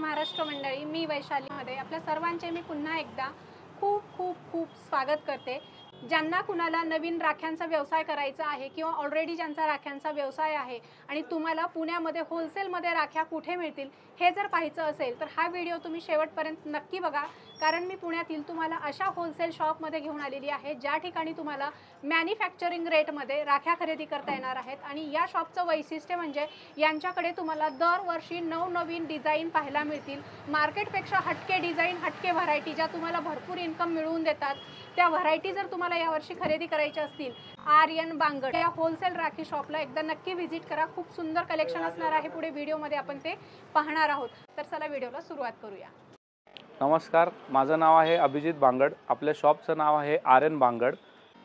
महाराष्ट्र मंडळी, मी वैशालीमध्ये आपल्या सर्वांचे मी पुन्हा एकदा खूप खूप खूप स्वागत करते। ज्यांना कुणाला नवीन राख्यांचा व्यवसाय करायचा आहे किंवा ऑलरेडी ज्यांचा राख्यांचा व्यवसाय आहे आणि तुम्हाला पुण्यामध्ये होलसेलमध्ये राख्या कुठे मिळतील हे जर पाहायचं असेल तर हा व्हिडिओ तुम्ही शेवटपर्यंत नक्की बघा, कारण मी पुण्यातील तुम्हाला अशा होलसेल शॉपमध्ये घेऊन आलेली आहे ज्या ठिकाणी तुम्हाला मॅन्युफॅक्चरिंग रेटमध्ये राख्या खरेदी करता येणार आहेत। आणि या शॉपचं वैशिष्ट्य म्हणजे यांच्याकडे तुम्हाला दरवर्षी नवनवीन डिझाईन पाहायला मिळतील। मार्केटपेक्षा हटके डिझाईन, हटके व्हरायटी ज्या तुम्हाला भरपूर इन्कम मिळवून देतात, त्या व्हरायटी जर तुम्हाला यावर्षी खरेदी करायची असतील आर्यन बांगड या होलसेल राखी शॉपला एकदा नक्की व्हिजिट करा। खूप सुंदर कलेक्शन असणार आहे, पुढे व्हिडिओमध्ये आपण ते पाहणार आहोत। तर चला व्हिडिओला सुरुवात करूया। नमस्कार, माझं नाव आहे अभिजित बांगड। आपल्या शॉपचं नाव आहे आर्यन बांगड।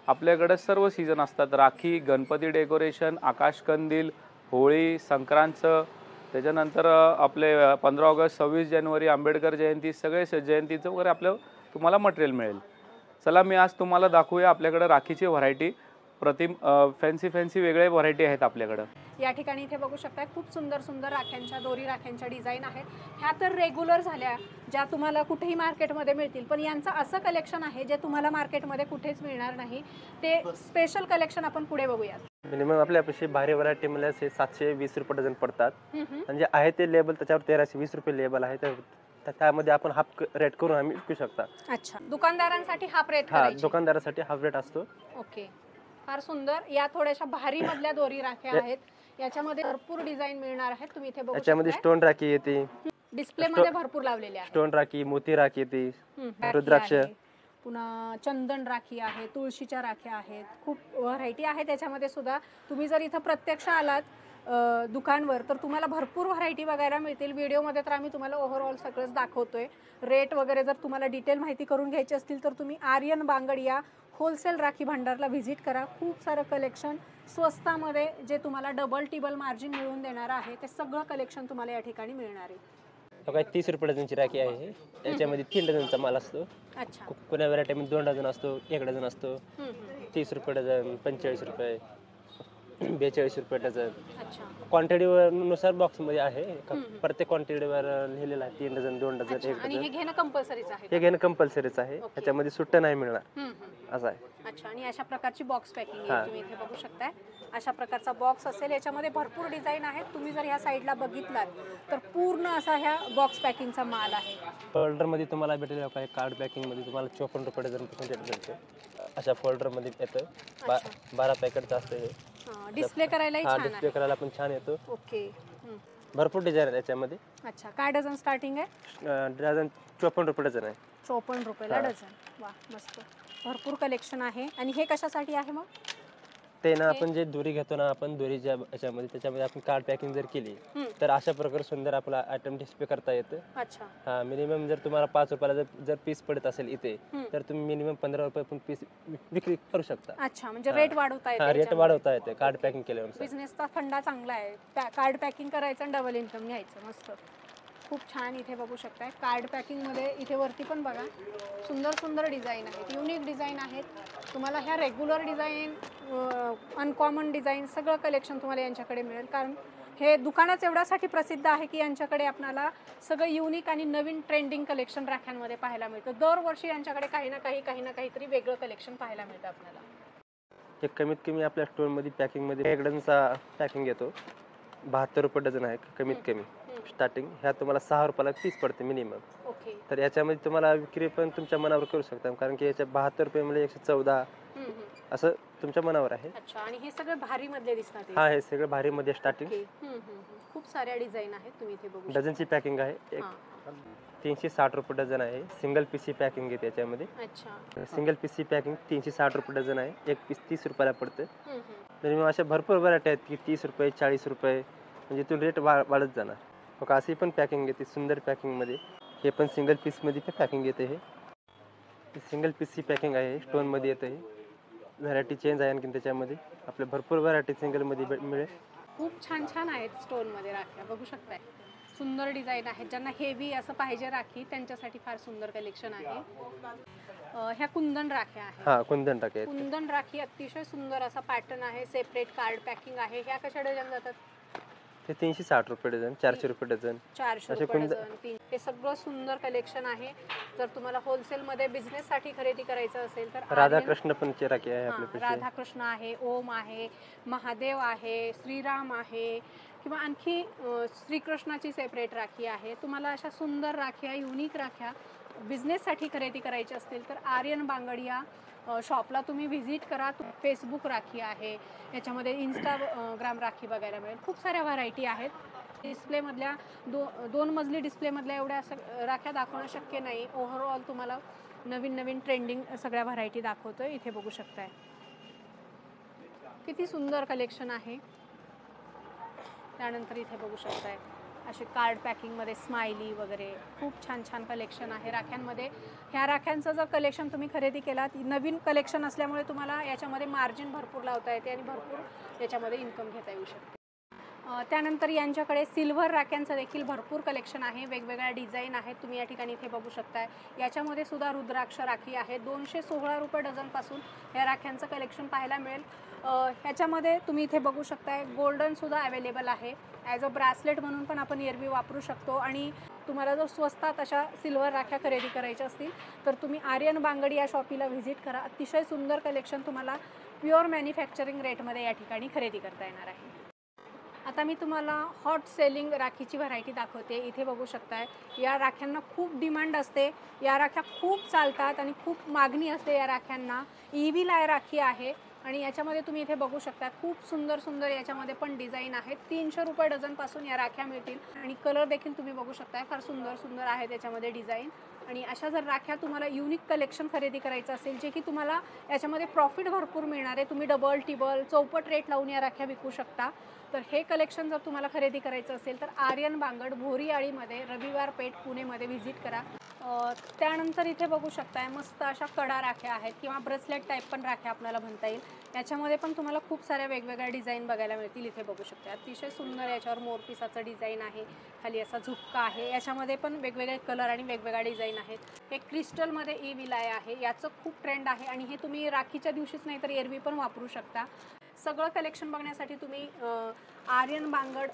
आपल्याकडे सर्व सीझन असतात, राखी, गणपती डेकोरेशन, आकाशकंदील, होळी, संक्रांत, त्याच्यानंतर आपले 15 ऑगस्ट, 26 जानेवारी, आंबेडकर जयंती, सगळे जयंतीचं वगैरे आपलं तुम्हाला मटेरियल मिळेल। चला मी आज तुम्हाला दाखवूया आपल्याकडे राखीची व्हरायटी। प्रतिम फॅन्सी वेगळे व्हरायटी आहेत आपल्याकडे। या ठिकाणी इथे बघू शकता खूप सुंदर सुंदर राख्यांच्या, दोरी राख्यांच्या डिझाईन आहेत। ह्या तर रेग्युलर झाल्या ज्या तुम्हाला कुठेही मार्केटमध्ये मिळतील, पण यांचं असं कलेक्शन आहे जे तुम्हाला मार्केटमध्ये कुठेच मिळणार नाही। ते स्पेशल कलेक्शन आपण पुढे बघूया। मिनिमम आपल्यापाशी भारी व्हरायटी मिळाल्यास 720 रुपये डझन पडतात। म्हणजे आहे ते लेबल त्याच्यावर 1320 रुपये लेबल आहे, तर त्यामध्ये आपण हाफ रेट करून आम्ही विकू शकता। अच्छा, दुकानदारांसाठी हाफ रेट हा, करायची? दुकानदारासाठी हाफ रेट असतो। ओके, फार सुंदर। या थोड्याशा भारी मधल्या दोरी राख्या आहेत, याच्यामध्ये भरपूर डिझाईन मिळणार आहेत। तुम्ही इथे बघू शकता याच्यामध्ये स्टोन राखी येते, डिस्प्ले मध्ये भरपूर लावलेले आहेत। स्टोन राखी, मोती राखी येते, राखी रुद्राक्ष, आहे, पुन्हा चंदन राखी आहे, तुळशीच्या राख्या आहेत, खूप व्हरायटी आहे त्याच्यामध्ये सुद्धा। तुम्ही जर इथं प्रत्यक्ष आलात दुकानवर तर तुम्हाला भरपूर व्हरायटी बघायला मिळतील। व्हिडिओमध्ये तर आम्ही तुम्हाला ओव्हरऑल सगळंच दाखवतोय। रेट वगैरे जर तुम्हाला डिटेल माहिती करून घ्यायची असतील तर तुम्ही आर्यन बांगड या होलसेल राखी भांडारला व्हिजिट करा। खूप सारं कलेक्शन स्वस्तामध्ये जे तुम्हाला डबल टिबल मार्जिन मिळवून देणार आहे ते सगळं कलेक्शन तुम्हाला या ठिकाणी मिळणार आहे। काय 30 रुपये डझनची राखी आहे, याच्यामध्ये 3 डझनचा माल असतो। अच्छा, कोण्या व्हरायटीमध्ये 2 डझन असतो, 1 डझन असतो। 30 रुपये डझन, 45 रुपये, 42 रुपये डझन। अच्छा, क्वांटिटी नुसार बॉक्स मध्ये आहे, प्रत्येक क्वांटिटीवर लिहिलेलं आहे 3 डझन, 2 डझन, 1 आणि डझन। हे घेणं कंपल्सरीच आहे? हे घेणं कंपल्सरीच आहे, याच्यामध्ये सुट्ट नाही मिळणार असं आहे। अच्छा, आणि अशा प्रकारची बॉक्स पॅकिंग आहे, तुम्ही इथे बघू शकताय। अशा प्रकारचा बॉक्स असेल, याच्यामध्ये भरपूर डिझाईन आहेत। तुम्ही जर ह्या साईडला बघितलात तर पूर्ण असा ह्या बॉक्स पॅकिंगचा माल आहे। फोल्डर मध्ये तुम्हाला भेटेल काय, कार्ड पॅकिंग मध्ये तुम्हाला 54 रुपये डझन भेटते। अशा फोल्डर मध्ये येतं, 12 पॅकेटचं असतं हे। डिस्प्ले करायलाही छान आहे, डिस्प्ले करायला पण छान येतो। ओके, भरपूर डिझाईन आहे याच्यामध्ये। अच्छा, काय डझन स्टार्टिंग आहे? डझन 54 रुपये डझन आहे। 54 रुपयाला डझन, वा मस्त, भरपूर कलेक्शन आहे। आणि हे कशासाठी आहे मग? ते ना आपण जे दोरी घेतो ना, आपण दोरीच्या याच्यामध्ये त्याच्यामध्ये आपण कार्ड पॅकिंग जर केली तर अशा प्रकारे सुंदर आपला आयटम डिस्प्ले करता येतं। अच्छा, हा, मिनिमम जर तुम्हाला 5 रुपयाला जर पीस पडत असेल इथे, तर तुम्ही मिनिमम 15 रुपये पण पीस विक्री करू शकता। अच्छा, म्हणजे रेट वाढवता येते? रेट वाढवता येते कार्ड पॅकिंग केल्यावर। बिझनेसचा फंडा चांगला आहे, कार्ड पॅकिंग करायचं आणि डबल इन्कम घ्यायचं, मस्त, खूप छान। इथे बघू शकताय कार्ड पॅकिंगमध्ये, इथे वरती पण बघा सुंदर सुंदर डिझाईन आहेत, युनिक डिझाईन आहेत। तुम्हाला ह्या रेग्युलर डिझाईन, अनकॉमन डिझाईन सगळं कलेक्शन तुम्हाला यांच्याकडे मिळेल, कारण हे दुकानच एवढ्यासाठी प्रसिद्ध आहे की यांच्याकडे आपल्याला सगळं युनिक आणि नवीन ट्रेंडिंग कलेक्शन राख्यांमध्ये पाहायला मिळतं। दरवर्षी यांच्याकडे काही ना काहीतरी वेगळं कलेक्शन पाहायला मिळतं आपल्याला। हे कमीत कमी आपल्या स्टोअरमध्ये पॅकिंगमध्ये 1 डझनचा पॅकिंग येतो, 72 रुपये डझन आहे कमीत कमी स्टार्टिंग। ह्या तुम्हाला 6 रुपयाला पीस पडते मिनिमम। ओके, तर याच्यामध्ये तुम्हाला विक्री पण तुमच्या मनावर करू शकता, कारण की याच्या 72 रुपये म्हणजे 114 असं तुमच्या मनावर आहे। अच्छा, आणि हे सगळे भारी मधले दिसतात? हा, हे सगळं भारी मध्ये स्टार्टिंग। खूप साऱ्या डिझाईन आहेत, तुम्ही इथे बघू डझनची पॅकिंग आहे, 360 रुपये डझन आहे। सिंगल पीसी पॅकिंग आहे त्याच्यामध्ये। अच्छा, सिंगल पीसी पॅकिंग 360 रुपये डझन आहे, एक पीस 30 रुपयाला पडतं। म्हणजे मग अशा भरपूर व्हरायटी आहेत की 30 रुपये, 40 रुपये, म्हणजे इथून रेट वाढत जाणार। मग अशी पण पॅकिंग येते सुंदर पॅकिंगमध्ये। हे पण सिंगल पीसमध्ये पॅकिंग येते, हे सिंगल पीसची पॅकिंग आहे, स्टोनमध्ये येतं। हे व्हरायटी चेंज आहे आणखी त्याच्यामध्ये, आपल्या भरपूर व्हरायटी सिंगलमध्ये मिळेल। खूप छान छान आहेत स्टोनमध्ये राख्या, बघू शकताय सुंदर डिझाईन आहेत। ज्यांना हेवी असं पाहिजे राखी त्यांच्यासाठी फार सुंदर कलेक्शन आहे। ह्या कुंदन राख्या आहेत? हा, कुंदन राखी, कुंदन राखी अतिशय सुंदर असा पॅटर्न आहे, सेपरेट कार्ड पॅकिंग आहे। ह्या कशा डझन जातात? ते 360 रुपये डझन, 400 रुपये डझन. 400 असे रुपये कोणते- डझन. हे सगळं सुंदर कलेक्शन आहे. जर तुम्हाला होलसेलमध्ये बिझनेससाठी खरेदी करायचं असेल तर राधाकृष्ण पण ची राखी आहे हां, आपल्यापाशी. राधाकृष्ण आहे, ओम आहे, महादेव आहे, श्रीराम आहे किंवा आणखी श्रीकृष्णाची सेपरेट राखी आहे. तुम्हाला अशा सुंदर राख्या, युनिक राख्या बिझनेससाठी खरेदी करायची असतील तर आर्यन बांगड या शॉपला तुम्ही व्हिजिट करा. फेसबुक राखी आहे, याच्यामध्ये इंस्टाग्राम राखी बघायला मिळेल. खूप साऱ्या व्हरायटी आहेत. डिस्प्लेमधल्या दोन मजली डिस्प्लेमधल्या एवढ्या राख्या दाखवणं शक्य नाही. ओव्हरऑल तुम्हाला नवीन नवीन ट्रेंडिंग सगळ्या व्हरायटी दाखवतोय. इथे बघू शकताय किती सुंदर कलेक्शन आहे. त्यानंतर इथे बघू शकताय असे कार्ड पॅकिंगमध्ये स्माइली वगैरे खूप छान छान कलेक्शन आहे राख्यांमध्ये. ह्या राख्यांचं जर कलेक्शन तुम्ही खरेदी केला, नवीन कलेक्शन असल्यामुळे तुम्हाला याच्यामध्ये मार्जिन भरपूर लावता येते आणि भरपूर याच्यामध्ये इन्कम घेता येऊ शकते. त्यानंतर यांच्याकडे सिल्व्हर राख्यांचं देखील भरपूर कलेक्शन आहे. वेगवेगळ्या डिझाईन आहेत. तुम्ही या ठिकाणी इथे बघू शकताय. याच्यामध्ये सुद्धा रुद्राक्ष राखी आहे. 216 रुपये डझनपासून या राख्यांचं कलेक्शन पाहायला मिळेल. ह्याच्यामध्ये तुम्ही इथे बघू शकताय गोल्डनसुद्धा अवेलेबल आहे. ॲज अ ब्रासलेट म्हणून पण आपण एरवी वापरू शकतो. आणि तुम्हाला जर स्वस्तात अशा सिल्वर राख्या खरेदी करायच्या असतील तर तुम्ही आर्यन बांगड या शॉपीला व्हिजिट करा. अतिशय सुंदर कलेक्शन तुम्हाला प्युअर मॅन्युफॅक्चरिंग रेटमध्ये या ठिकाणी खरेदी करता येणार आहे. आता मी तुम्हाला हॉट सेलिंग राखीची व्हरायटी दाखवते. इथे बघू शकताय या राख्यांना खूप डिमांड असते. या राख्या खूप चालतात आणि खूप मागणी असते या राख्यांना. EV लाय राखी आहे आणि याच्यामध्ये तुम्ही इथे बघू शकता खूप सुंदर सुंदर याच्यामध्ये पण डिझाईन आहेत. 300 रुपये डझनपासून या राख्या मिळतील आणि कलर देखील तुम्ही बघू शकताय फार सुंदर सुंदर आहेत याच्यामध्ये डिझाईन. आणि अशा जर राख्या तुम्हाला युनिक कलेक्शन खरेदी करायचं असेल जे की तुम्हाला याच्यामध्ये प्रॉफिट भरपूर मिळणार आहे, तुम्ही डबल टिबल चौपट रेट लावून या राख्या विकू शकता. तर हे कलेक्शन जर तुम्हाला खरेदी करायचं असेल तर आर्यन बांगड भोरीआळीमध्ये रविवार पेठ पुणेमध्ये व्हिजिट करा. त्यानंतर इथे बघू शकताय मस्त अशा कडा राख्या आहेत किंवा ब्रेसलेट टाईप पण राख्या आपल्याला म्हणता येईल. याच्यामध्ये पण तुम्हाला खूप साऱ्या वेगवेगळ्या डिझाईन बघायला मिळतील. इथे बघू शकता अतिशय सुंदर याच्यावर मोरपिसाचं डिझाईन आहे, खाली असा झुपका आहे. याच्यामध्ये पण वेगवेगळे कलर आणि वेगवेगळ्या डिझाईन आहेत. हे क्रिस्टलमध्ये EV लाय आहे, याचं खूप ट्रेंड आहे आणि हे तुम्ही राखीच्या दिवशीच नाही तर एरवी पण वापरू शकता. सगळं कलेक्शन बघण्यासाठी तुम्ही आर्यन बांगड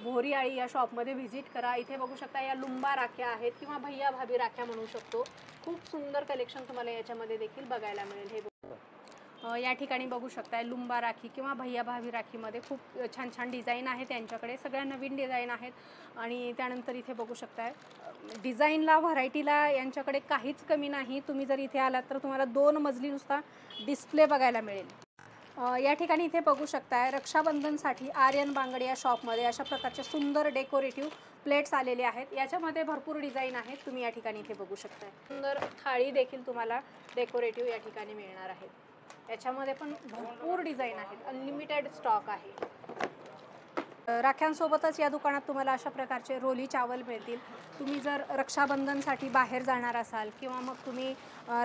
भोरीआळी या शॉपमध्ये व्हिजिट करा. इथे बघू शकता या लुंबा राख्या आहेत किंवा भैया भाभी राख्या म्हणू शकतो. खूप सुंदर कलेक्शन तुम्हाला याच्यामध्ये देखील बघायला मिळेल. हे या ठिकाणी बघू शकताय लुंबा राखी किंवा भैया भाभी राखीमध्ये खूप छान छान डिझाईन आहेत. त्यांच्याकडे सगळ्या नवीन डिझाईन आहेत. आणि त्यानंतर इथे बघू शकताय डिझाईनला व्हरायटीला यांच्याकडे काहीच कमी नाही. तुम्ही जर इथे आलात तर तुम्हाला 2 मजली नुसता डिस्प्ले बघायला मिळेल. या ठिकाणी इथे बघू शकताय रक्षाबंधनसाठी आर्यन बांगड या शॉपमध्ये अशा प्रकारचे सुंदर डेकोरेटिव्ह प्लेट्स आलेले आहेत. याच्यामध्ये भरपूर डिझाईन आहेत. तुम्ही या ठिकाणी इथे बघू शकताय सुंदर थाळी देखील तुम्हाला डेकोरेटिव्ह या ठिकाणी मिळणार आहेत. याच्यामध्ये पण भरपूर डिझाईन आहेत. अनलिमिटेड स्टॉक आहे. राख्यांसोबतच या दुकानात तुम्हाला अशा प्रकारचे रोली चावल मिळतील. तुम्ही जर रक्षाबंधनसाठी बाहेर जाणार असाल किंवा मग तुम्ही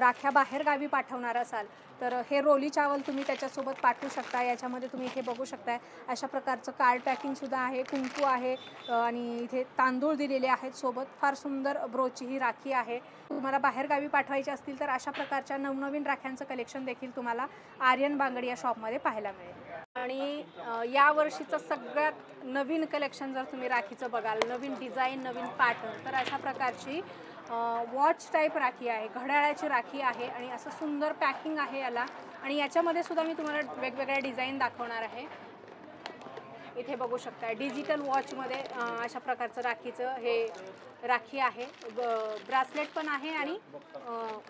राख्या बाहेर गावी पाठवणार असाल तर हे रोली चावल तुम्ही त्याच्यासोबत पाठवू शकता. याच्यामध्ये तुम्ही इथे बघू शकताय अशा प्रकारचं कार्ड पॅकिंगसुद्धा आहे, कुंकू आहे आणि इथे तांदूळ दिलेले आहेत सोबत. फार सुंदर ब्रोची ही राखी आहे. तुम्हाला बाहेर गावी पाठवायची असतील तर अशा प्रकारच्या नवनवीन राख्यांचं कलेक्शन देखील तुम्हाला आर्यन बांगड या शॉपमध्ये पाहायला मिळेल. आणि या वर्षीचं सगळ्यात नवीन कलेक्शन जर तुम्ही राखीचं बघाल, नवीन डिझाईन नवीन पॅटर्न, तर अशा प्रकारची वॉच टाईप राखी आहे, घड्याळाची राखी आहे आणि असं सुंदर पॅकिंग आहे याला. आणि याच्यामध्ये सुद्धा मी तुम्हाला वेगवेगळ्या डिझाईन दाखवणार आहे. इथे बघू शकता डिजिटल वॉचमध्ये अशा प्रकारचं राखीचं हे राखी आहे. ब्रासलेट पण आहे आणि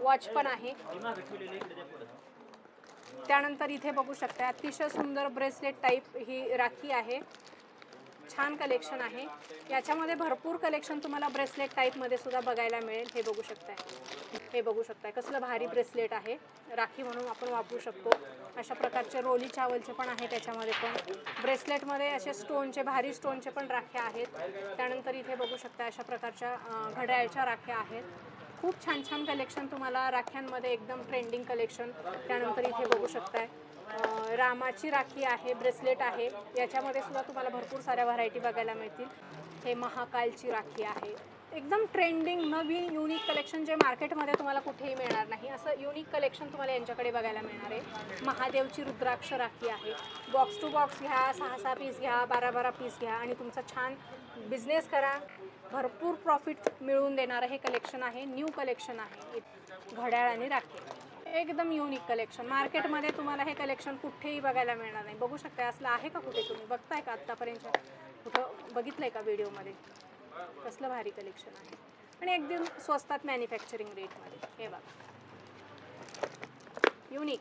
वॉच पण आहे. त्यानंतर इथे बघू शकता अतिशय सुंदर ब्रेसलेट टाईप ही राखी आहे. छान कलेक्शन आहे. याच्यामध्ये भरपूर कलेक्शन तुम्हाला ब्रेसलेट टाईपमध्ये सुद्धा बघायला मिळेल. हे बघू शकताय कसलं भारी ब्रेसलेट आहे. राखी म्हणून आपण वापरू शकतो. अशा प्रकारचे रोली चावलचे पण आहे. त्याच्यामध्ये पण ब्रेसलेटमध्ये असे स्टोनचे भारी स्टोनचे पण राख्या आहेत. त्यानंतर इथे बघू शकता अशा प्रकारच्या घड्याळच्या राख्या आहेत. खूप छान छान कलेक्शन तुम्हाला राख्यांमध्ये एकदम ट्रेंडिंग कलेक्शन. त्यानंतर इथे बघू शकताय रामाची राखी आहे, ब्रेसलेट आहे. याच्यामध्ये सुद्धा तुम्हाला भरपूर साऱ्या व्हरायटी बघायला मिळतील. हे महाकालची राखी आहे. एकदम ट्रेंडिंग नवीन युनिक कलेक्शन जे मार्केटमध्ये तुम्हाला कुठेही मिळणार नाही असं युनिक कलेक्शन तुम्हाला यांच्याकडे बघायला मिळणार आहे. महादेवची रुद्राक्ष राखी आहे. बॉक्स टू बॉक्स घ्या, 6-6 पीस घ्या, 12-12 पीस घ्या आणि तुमचा छान बिझनेस करा. भरपूर प्रॉफिट मिळवून देणारं हे कलेक्शन आहे. न्यू कलेक्शन आहे. घड्याळ आणि राखी एकदम युनिक कलेक्शन. मार्केटमध्ये तुम्हाला हे कलेक्शन कुठेही बघायला मिळणार नाही. बघू शकता असलं आहे का कुठे? तुम्ही बघताय का आत्तापर्यंत कुठं बघितलंय का व्हिडिओमध्ये? कसलं भारी कलेक्शन आहे आणि एकदम स्वस्तात मॅन्युफॅक्चरिंग रेटमध्ये. हे बघा युनिक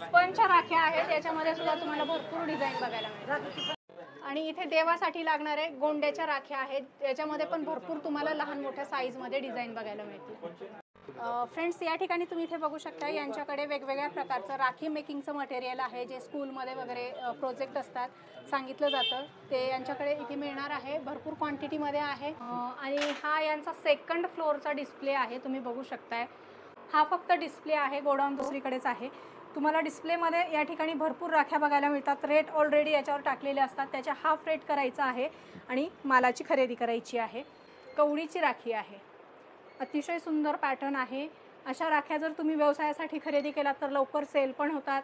स्पंजच्या राख्या आहेत. याच्यामध्ये सुद्धा तुम्हाला भरपूर डिझाईन बघायला मिळतात. आणि इथे देवासाठी लागणारे गोंड्याच्या राख्या आहेत. याच्यामध्ये पण भरपूर तुम्हाला लहान मोठ्या साईजमध्ये डिझाईन बघायला मिळतील. फ्रेंड्स, या ठिकाणी तुम्ही इथे बघू शकता यांच्याकडे वेगवेगळ्या प्रकारचं राखी मेकिंगचं मटेरियल आहे जे स्कूलमध्ये वगैरे प्रोजेक्ट असतात सांगितलं जातं ते यांच्याकडे इथे मिळणार आहे. भरपूर क्वांटिटीमध्ये आहे. आणि हा यांचा सेकंड फ्लोअरचा डिस्प्ले आहे. तुम्ही बघू शकताय हा फक्त डिस्प्ले आहे. गोडाऊन दुसरीकडेच आहे. तुम्हाला डिस्प्लेमध्ये या ठिकाणी भरपूर राख्या बघायला मिळतात. रेट ऑलरेडी याच्यावर टाकलेले असतात. त्याच्या हाफ रेट करायचा आहे आणि मालाची खरेदी करायची आहे. कवडीची राखी आहे. अतिशय सुंदर पॅटर्न आहे. अशा राख्या जर तुम्ही व्यवसायासाठी खरेदी केलात तर लवकर सेल पण होतात.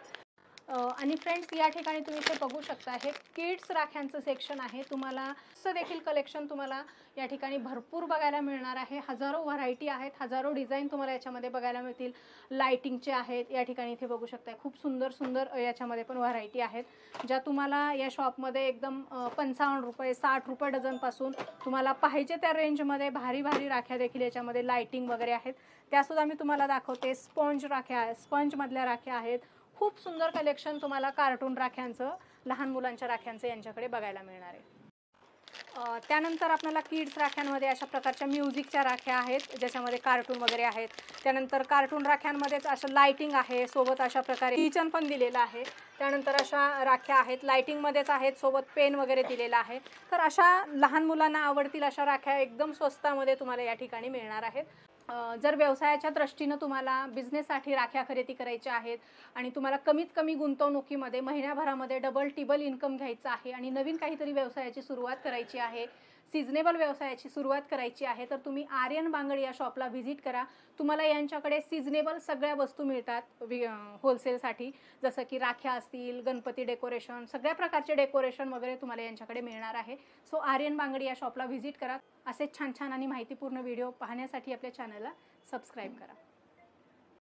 आणि फ्रेंड्स, या ठिकाणी तुम्ही इथे बघू शकता हे किड्स राख्यांचं सेक्शन आहे. तुम्हाला असं देखील कलेक्शन तुम्हाला या ठिकाणी भरपूर बघायला मिळणार आहे. हजारो व्हरायटी आहेत. हजारो डिझाईन तुम्हाला याच्यामध्ये बघायला मिळतील. लाइटिंगचे आहेत. या ठिकाणी इथे बघू शकता खूप सुंदर सुंदर याच्यामध्ये पण व्हरायटी आहेत ज्या तुम्हाला या शॉपमध्ये एकदम 55 रुपये 60 रुपये डझनपासून तुम्हाला पाहिजे त्या रेंजमध्ये भारी भारी राख्या देखील याच्यामध्ये लाइटिंग वगैरे आहेत. त्यासुद्धा मी तुम्हाला दाखवते. स्पंज राख्या आहेत. स्पंजमधल्या राख्या आहेत. खूप सुंदर कलेक्शन तुम्हाला कार्टून राख्यांचं लहान मुलांच्या राख्यांचं यांच्याकडे बघायला मिळणार आहे. त्यानंतर आपल्याला किड्स राख्यांमध्ये अशा प्रकारच्या म्युझिकच्या राख्या आहेत ज्याच्यामध्ये कार्टून वगैरे आहेत. त्यानंतर कार्टून राख्यांमध्येच असं लाइटिंग आहे. सोबत अशा प्रकारे किचन पण दिलेलं आहे. त्यानंतर अशा राख्या आहेत लाइटिंगमध्येच आहेत. सोबत पेन वगैरे दिलेला आहे. तर अशा लहान मुलांना आवडतील अशा राख्या एकदम स्वस्तामध्ये तुम्हाला या ठिकाणी मिळणार आहेत. जर व्यवसायाच्या दृष्टीनं तुम्हाला बिझनेससाठी राख्या खरेदी करायच्या आहेत आणि तुम्हाला कमीत कमी गुंतवणुकीमध्ये महिन्याभरामध्ये डबल टिबल इन्कम घ्यायचं आहे आणि नवीन काहीतरी व्यवसायाची सुरुवात करायची आहे, सिजनेबल व्यवसायाची सुरुवात करायची आहे, तर तुम्ही आर्यन बांगड या शॉपला व्हिजिट करा. तुम्हाला यांच्याकडे सिजनेबल सगळ्या वस्तू मिळतात होलसेलसाठी. जसं की राख्या असतील, गणपती डेकोरेशन, सगळ्या प्रकारचे डेकोरेशन वगैरे तुम्हाला यांच्याकडे मिळणार आहे. सो आर्यन बांगड या शॉपला व्हिजिट करा. असे छान छान आणि माहितीपूर्ण व्हिडिओ पाहण्यासाठी आपल्या चॅनलला सबस्क्राईब करा.